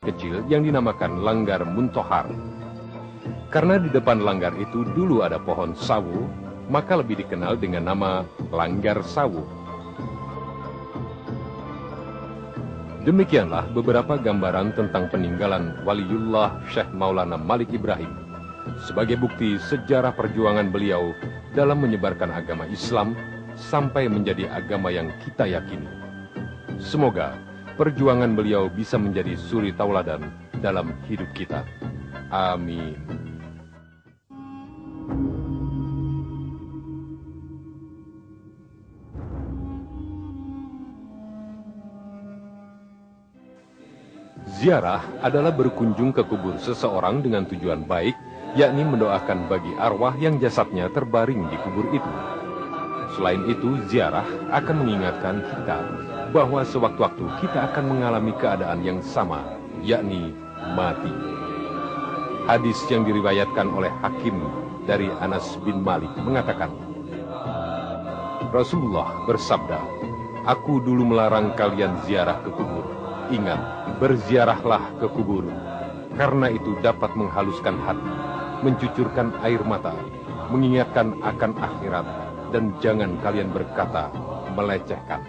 kecil yang dinamakan Langgar Muntohar. Karena di depan langgar itu dulu ada pohon sawu, maka lebih dikenal dengan nama Langgar Sawu. Demikianlah beberapa gambaran tentang peninggalan Waliullah Syekh Maulana Malik Ibrahim sebagai bukti sejarah perjuangan beliau dalam menyebarkan agama Islam sampai menjadi agama yang kita yakini. Semoga perjuangan beliau bisa menjadi suri tauladan dalam hidup kita. Amin. Ziarah adalah berkunjung ke kubur seseorang dengan tujuan baik, yakni mendoakan bagi arwah yang jasadnya terbaring di kubur itu. Selain itu, ziarah akan mengingatkan kita bahwa sewaktu-waktu kita akan mengalami keadaan yang sama, yakni mati. Hadis yang diriwayatkan oleh Hakim dari Anas bin Malik mengatakan, Rasulullah bersabda, "Aku dulu melarang kalian ziarah ke kubur. Ingat, berziarahlah ke kubur, karena itu dapat menghaluskan hati, mencucurkan air mata, mengingatkan akan akhirat, dan jangan kalian berkata melecehkan."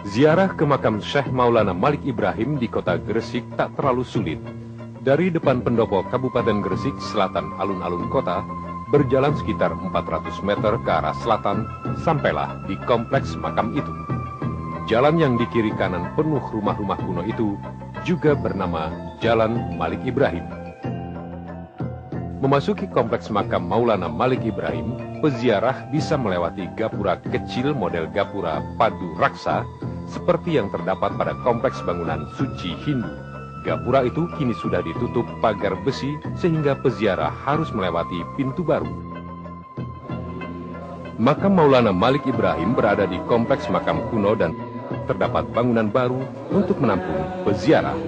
Ziarah ke makam Syekh Maulana Malik Ibrahim di kota Gresik tak terlalu sulit. Dari depan pendopo Kabupaten Gresik, selatan alun-alun kota, berjalan sekitar 400 meter ke arah selatan, sampailah di kompleks makam itu. Jalan yang di kiri kanan penuh rumah-rumah kuno itu juga bernama Jalan Malik Ibrahim. Memasuki kompleks makam Maulana Malik Ibrahim, peziarah bisa melewati gapura kecil model gapura padu raksa seperti yang terdapat pada kompleks bangunan suci Hindu. Gapura itu kini sudah ditutup pagar besi sehingga peziarah harus melewati pintu baru. Makam Maulana Malik Ibrahim berada di kompleks makam kuno dan terdapat bangunan baru untuk menampung peziarah.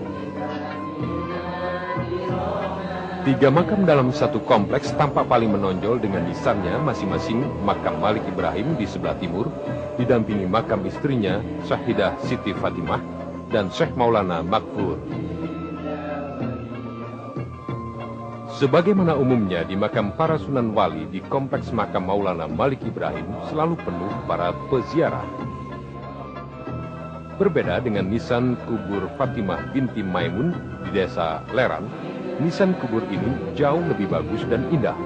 3 makam dalam satu kompleks tampak paling menonjol dengan nisannya masing-masing makam Malik Ibrahim di sebelah timur, didampingi makam istrinya Syahidah Siti Fatimah dan Syekh Maulana Makfur. Sebagaimana umumnya di makam para Sunan Wali di kompleks makam Maulana Malik Ibrahim selalu penuh para peziarah. Berbeda dengan nisan kubur Fatimah binti Maimun di desa Leran, nisan kubur ini jauh lebih bagus dan indah.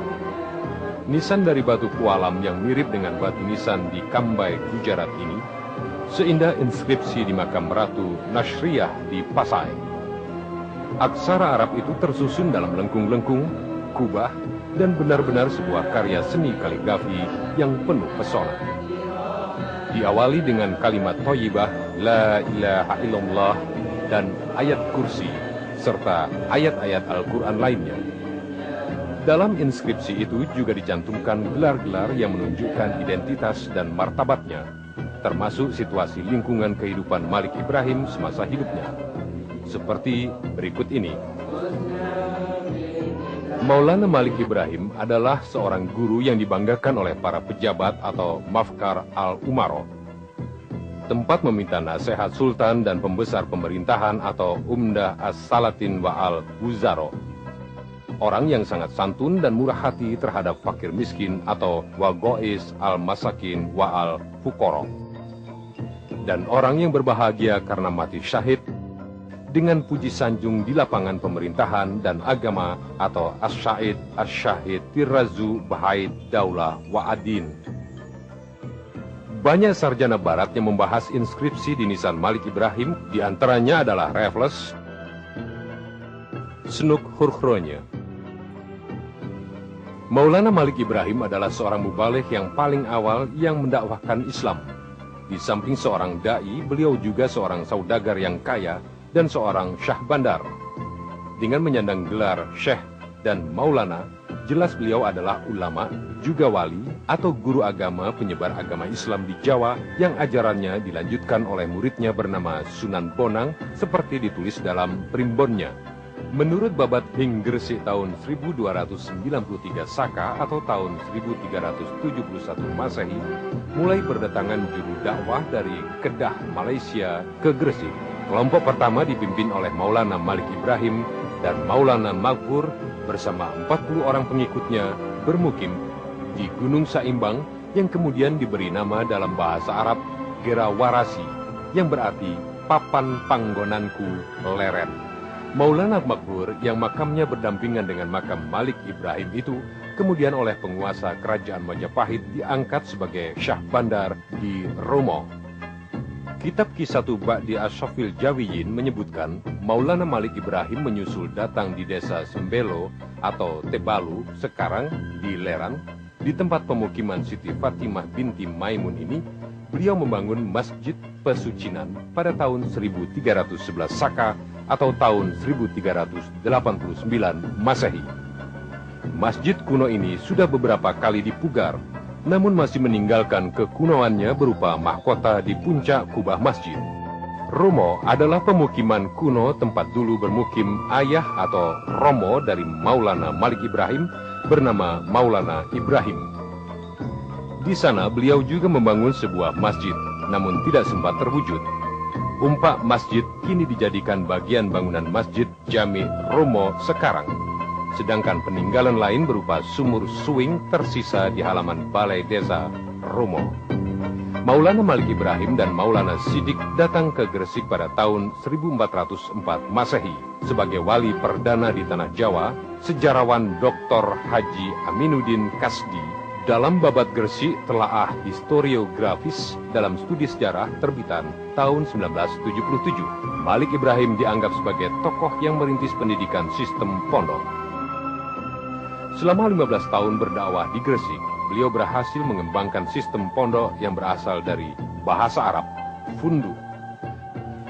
Nisan dari batu kualam yang mirip dengan batu nisan di Kambai, Gujarat ini, seindah inskripsi di makam Ratu Nasriyah di Pasai. Aksara Arab itu tersusun dalam lengkung-lengkung, kubah, dan benar-benar sebuah karya seni kaligrafi yang penuh pesona. Diawali dengan kalimat thayyibah, La ilaha illallah, dan ayat kursi, serta ayat-ayat Al-Quran lainnya. Dalam inskripsi itu juga dicantumkan gelar-gelar yang menunjukkan identitas dan martabatnya, termasuk situasi lingkungan kehidupan Malik Ibrahim semasa hidupnya. Seperti berikut ini. Maulana Malik Ibrahim adalah seorang guru yang dibanggakan oleh para pejabat atau Mafkar al-Umaro. Tempat meminta nasihat sultan dan pembesar pemerintahan atau Umdah as-Salatin wa al-Wuzaro. Orang yang sangat santun dan murah hati terhadap fakir miskin atau Wagois al-Masakin wa al-Fukoro. Dan orang yang berbahagia karena mati syahid dengan puji sanjung di lapangan pemerintahan dan agama atau As-Syahid, As-Syahid, Tirazu, Bahaid, Daulah, Wa'adin. Banyak sarjana barat yang membahas inskripsi di nisan Malik Ibrahim, diantaranya adalah Raffles, Snuk Hurkhronya. Maulana Malik Ibrahim adalah seorang mubaligh yang paling awal yang mendakwahkan Islam. Di samping seorang da'i, beliau juga seorang saudagar yang kaya dan seorang syah bandar. Dengan menyandang gelar syekh dan maulana, jelas beliau adalah ulama, juga wali atau guru agama penyebar agama Islam di Jawa yang ajarannya dilanjutkan oleh muridnya bernama Sunan Bonang seperti ditulis dalam primbonnya. Menurut Babat Hing Gresik tahun 1293 Saka atau tahun 1371 Masehi, mulai berdatangan juru dakwah dari Kedah, Malaysia ke Gresik, Kelompok pertama dipimpin oleh Maulana Malik Ibrahim dan Maulana Maghfur bersama 40 orang pengikutnya bermukim di Gunung Saimbang yang kemudian diberi nama dalam bahasa Arab Gerawarasi, yang berarti papan panggonanku leren. Maulana Maghfur yang makamnya berdampingan dengan makam Malik Ibrahim itu kemudian oleh penguasa kerajaan Majapahit diangkat sebagai Syah Bandar di Romo. Kitab Kisah Ba'di Asyafil Jawiyin menyebutkan Maulana Malik Ibrahim menyusul datang di desa Sembelo atau Tebalu sekarang di Leran. Di tempat pemukiman Siti Fatimah binti Maimun ini, beliau membangun Masjid Pesucinan pada tahun 1311 Saka atau tahun 1389 Masehi. Masjid kuno ini sudah beberapa kali dipugar, namun masih meninggalkan kekunoannya berupa mahkota di puncak kubah masjid. Romo adalah pemukiman kuno tempat dulu bermukim ayah atau Romo dari Maulana Malik Ibrahim bernama Maulana Ibrahim. Di sana beliau juga membangun sebuah masjid, namun tidak sempat terwujud. Umpak masjid kini dijadikan bagian bangunan Masjid Jami Romo sekarang. Sedangkan peninggalan lain berupa sumur suing tersisa di halaman Balai Desa Romo. Maulana Malik Ibrahim dan Maulana Siddiq datang ke Gresik pada tahun 1404 Masehi. Sebagai wali perdana di Tanah Jawa, sejarawan Dr. Haji Aminuddin Kasdi dalam Babat Gresik telaah historiografis dalam studi sejarah terbitan tahun 1977. Malik Ibrahim dianggap sebagai tokoh yang merintis pendidikan sistem pondok. Selama 15 tahun berdakwah di Gresik, beliau berhasil mengembangkan sistem pondok yang berasal dari bahasa Arab, fundu.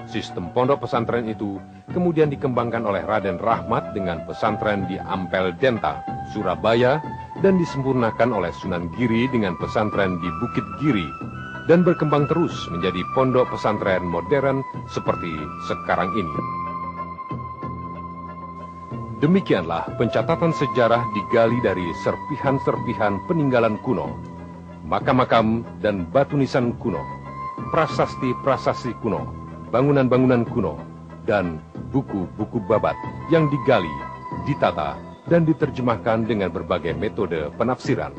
Sistem pondok pesantren itu kemudian dikembangkan oleh Raden Rahmat dengan pesantren di Ampel Denta, Surabaya, dan disempurnakan oleh Sunan Giri dengan pesantren di Bukit Giri, dan berkembang terus menjadi pondok pesantren modern seperti sekarang ini. Demikianlah pencatatan sejarah digali dari serpihan-serpihan peninggalan kuno, makam-makam dan batu nisan kuno, prasasti-prasasti kuno, bangunan-bangunan kuno, dan buku-buku babat yang digali, ditata, dan diterjemahkan dengan berbagai metode penafsiran.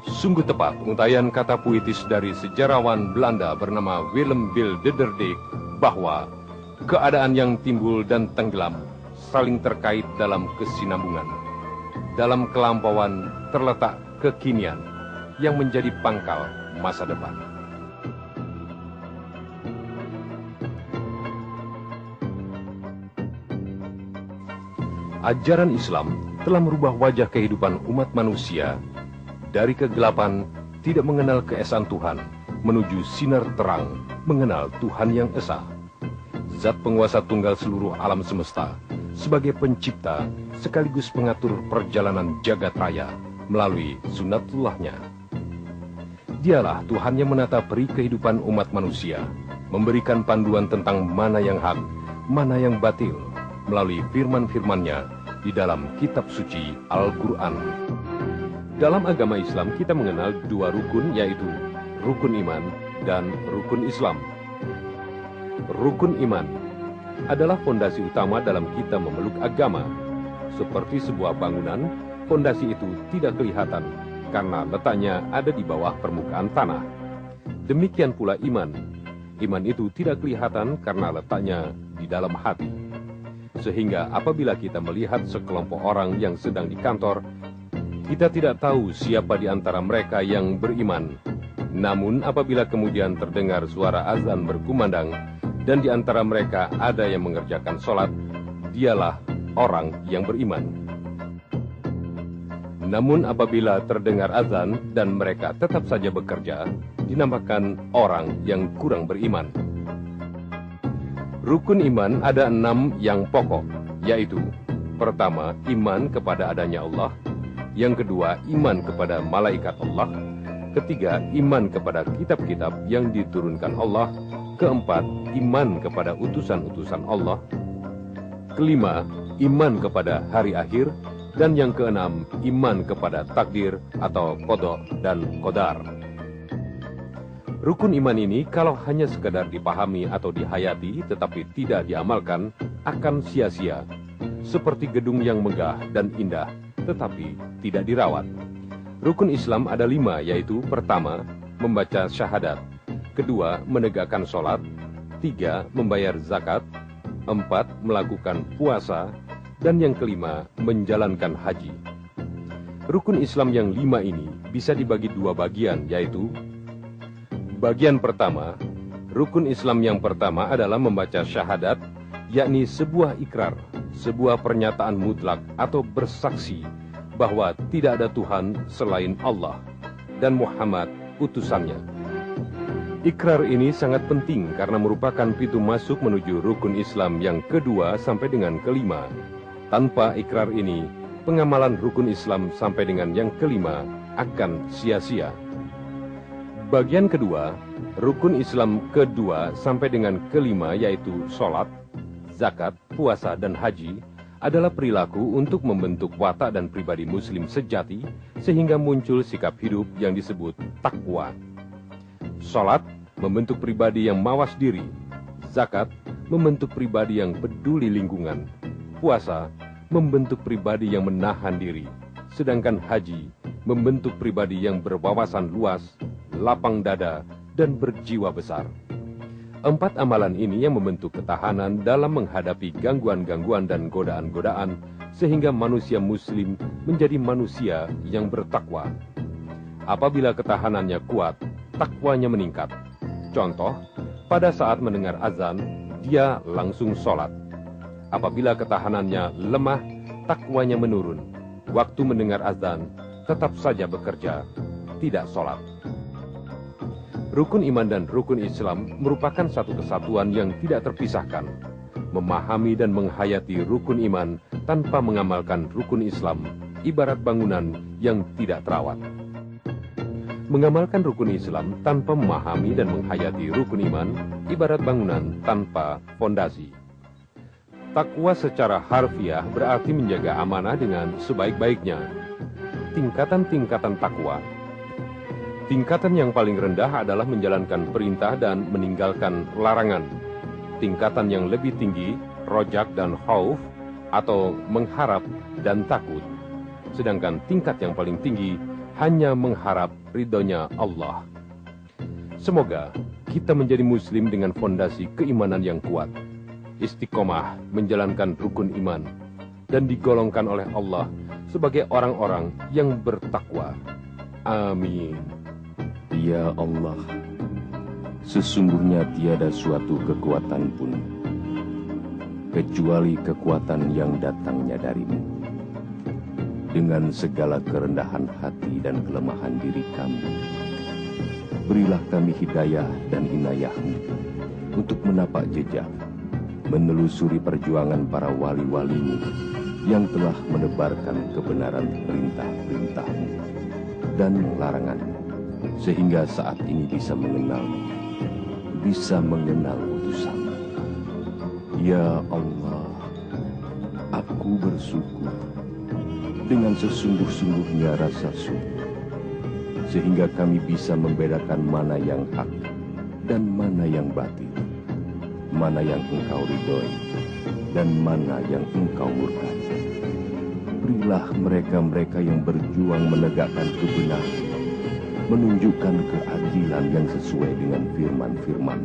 Sungguh tepat ungkayan kata puitis dari sejarawan Belanda bernama Willem Bilderdijk bahwa keadaan yang timbul dan tenggelam saling terkait dalam kesinambungan. Dalam kelampauan terletak kekinian yang menjadi pangkal masa depan. Ajaran Islam telah merubah wajah kehidupan umat manusia dari kegelapan tidak mengenal keesaan Tuhan menuju sinar terang mengenal Tuhan yang esa. Zat penguasa tunggal seluruh alam semesta sebagai pencipta sekaligus pengatur perjalanan jagat raya melalui sunatullahnya. Dialah Tuhan yang menata peri kehidupan umat manusia, memberikan panduan tentang mana yang hak, mana yang batil, melalui firman-firman-Nya di dalam kitab suci Al-Quran. Dalam agama Islam kita mengenal dua rukun, yaitu rukun iman dan rukun Islam. Rukun iman adalah fondasi utama dalam kita memeluk agama. Seperti sebuah bangunan, fondasi itu tidak kelihatan karena letaknya ada di bawah permukaan tanah. Demikian pula iman. Iman itu tidak kelihatan karena letaknya di dalam hati. Sehingga apabila kita melihat sekelompok orang yang sedang di kantor, kita tidak tahu siapa di antara mereka yang beriman. Namun apabila kemudian terdengar suara azan berkumandang, dan di antara mereka ada yang mengerjakan sholat, dialah orang yang beriman. Namun apabila terdengar azan dan mereka tetap saja bekerja, dinamakan orang yang kurang beriman. Rukun iman ada 6 yang pokok, yaitu pertama, iman kepada adanya Allah. Yang kedua, iman kepada malaikat Allah. Ketiga, iman kepada kitab-kitab yang diturunkan Allah. Keempat, iman kepada utusan-utusan Allah. Kelima, iman kepada hari akhir. Dan yang keenam, iman kepada takdir atau qada dan qadar. Rukun iman ini kalau hanya sekadar dipahami atau dihayati tetapi tidak diamalkan akan sia-sia. Seperti gedung yang megah dan indah tetapi tidak dirawat. Rukun Islam ada 5, yaitu pertama, membaca syahadat. Kedua, menegakkan sholat. 3, membayar zakat. 4, melakukan puasa. Dan yang kelima, menjalankan haji. Rukun Islam yang 5 ini bisa dibagi 2 bagian, yaitu bagian pertama, rukun Islam yang pertama adalah membaca syahadat, yakni sebuah ikrar, sebuah pernyataan mutlak atau bersaksi bahwa tidak ada Tuhan selain Allah dan Muhammad utusannya. Ikrar ini sangat penting karena merupakan pintu masuk menuju rukun Islam yang kedua sampai dengan kelima. Tanpa ikrar ini, pengamalan rukun Islam sampai dengan yang kelima akan sia-sia. Bagian kedua, rukun Islam kedua sampai dengan kelima yaitu sholat, zakat, puasa, dan haji adalah perilaku untuk membentuk watak dan pribadi muslim sejati sehingga muncul sikap hidup yang disebut takwa. Sholat membentuk pribadi yang mawas diri, zakat membentuk pribadi yang peduli lingkungan, puasa membentuk pribadi yang menahan diri, sedangkan haji membentuk pribadi yang berwawasan luas, lapang dada, dan berjiwa besar. 4 amalan ini yang membentuk ketahanan dalam menghadapi gangguan-gangguan dan godaan-godaan, sehingga manusia muslim menjadi manusia yang bertakwa. Apabila ketahanannya kuat, takwanya meningkat. Contoh, pada saat mendengar azan, dia langsung sholat. Apabila ketahanannya lemah, takwanya menurun. Waktu mendengar azan, tetap saja bekerja, tidak sholat. Rukun iman dan rukun Islam merupakan satu kesatuan yang tidak terpisahkan. Memahami dan menghayati rukun iman tanpa mengamalkan rukun Islam, ibarat bangunan yang tidak terawat. Mengamalkan rukun Islam tanpa memahami dan menghayati rukun iman, ibarat bangunan tanpa fondasi. Takwa secara harfiah berarti menjaga amanah dengan sebaik-baiknya. Tingkatan-tingkatan takwa. Tingkatan yang paling rendah adalah menjalankan perintah dan meninggalkan larangan. Tingkatan yang lebih tinggi, rojak dan khauf, atau mengharap dan takut. Sedangkan tingkat yang paling tinggi, hanya mengharap ridhonya Allah. Semoga kita menjadi muslim dengan fondasi keimanan yang kuat, istiqomah menjalankan rukun iman, dan digolongkan oleh Allah sebagai orang-orang yang bertakwa. Amin. Ya Allah, sesungguhnya tiada suatu kekuatan pun, kecuali kekuatan yang datangnya darimu. Dengan segala kerendahan hati dan kelemahan diri kami, berilah kami hidayah dan inayah-Mu untuk menapak jejak, menelusuri perjuangan para wali-wali-Mu yang telah menebarkan kebenaran perintah-perintah-Mu dan larangan-Mu, sehingga saat ini bisa mengenal utusan. Ya Allah, aku bersyukur dengan sesungguh-sungguhnya rasa syukur, sehingga kami bisa membedakan mana yang hak dan mana yang batil, mana yang Engkau ridhoi dan mana yang Engkau murkai. Berilah mereka-mereka yang berjuang menegakkan kebenaran, menunjukkan keadilan yang sesuai dengan firman-firman,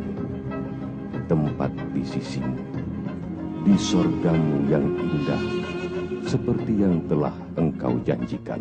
tempat di sisi-Mu, di sorga-Mu yang indah, seperti yang telah Engkau janjikan.